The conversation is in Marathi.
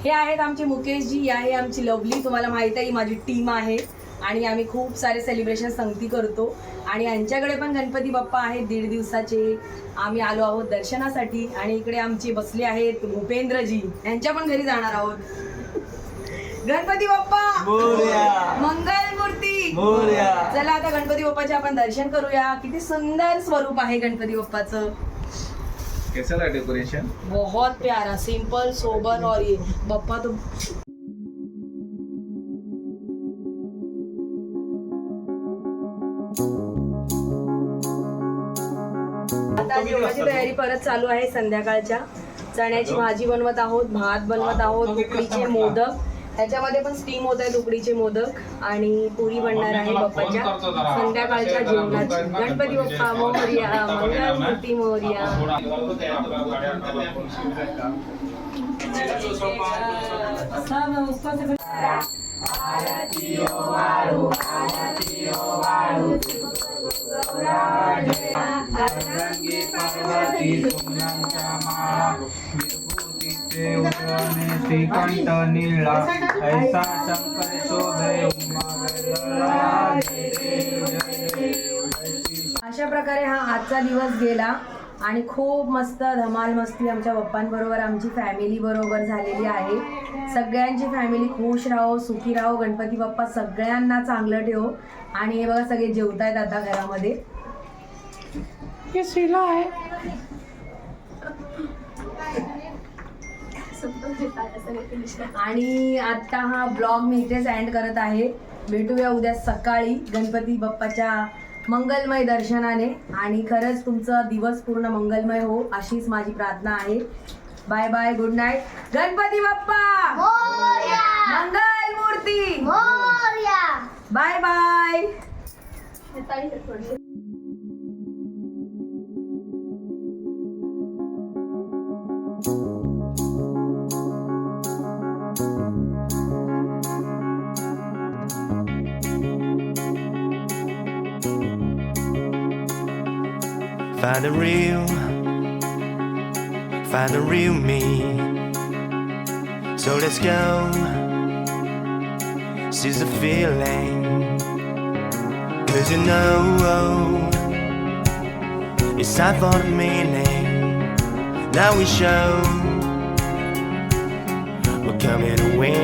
हे आहेत आमचे मुकेशजी, ही आहे आमची लवली. तुम्हाला माहिती आहे माझी टीम आहे आणि आम्ही खूप सारे सेलिब्रेशन संगती करतो आणि यांच्याकडे पण गणपती बाप्पा आहेत 1.5 दिवसाचे. आम्ही आलो आहोत दर्शनासाठी आणि इकडे आमचे बसले आहेत भूपेंद्रजी, यांच्या पण घरी जाणार आहोत. गणपती बाप्पा मोरया, मंगल मूर्ती मोरया. चला आता गणपती बाप्पाचे आपण दर्शन करूया. किती सुंदर स्वरूप आहे गणपती बाप्पाचं. कैसा लगा डेकोरेशन? बहुत प्यारा, सिंपल, सोबर और ये बाप्पा तो आता जेवणाची तयारी परत चालू आहे. संध्याकाळच्या चण्याची भाजी बनवत आहोत, भात बनवत आहोत, उकडीचे मोदक, त्याच्यामध्ये पण स्टीम होत आहेत उकडीचे मोदक आणि पुरी बनणार आहे बाप्पाच्या संध्याकाळच्या जेवणाची. गणपती बाप्पा मोरया, मंगल मूर्ती मोरया. श्रीकंठ नीला ऐसा शंकर शोभे अशा प्रकारे हा आजचा दिवस गेला आणि खूप मस्त धमाल मस्ती आमच्या बाप्पांबरोबर आमची फॅमिली बरोबर झालेली आहे. सगळ्यांची फॅमिली खुश राहो, सुखी राहो, गणपती बाप्पा सगळ्यांना चांगलं ठेवो. आणि हे बघा सगळे जेवतायत आता घरामध्ये. हे श्रीला आहे. आणि आता हा ब्लॉग मी इथेच एंड करत आहे. भेटूया उद्या सकाळी गणपती बाप्पाच्या मंगलमय दर्शनाने आणि खरंच तुमचा दिवस पूर्ण मंगलमय हो अशीच माझी प्रार्थना आहे. Bye bye, good night. Ganpati Bappa Morya, Mangal Murti Morya. Bye bye. Find the real me. So let's go. Seize the feeling. 'Cause you know it's time for the meaning. Now we show we're coming to win.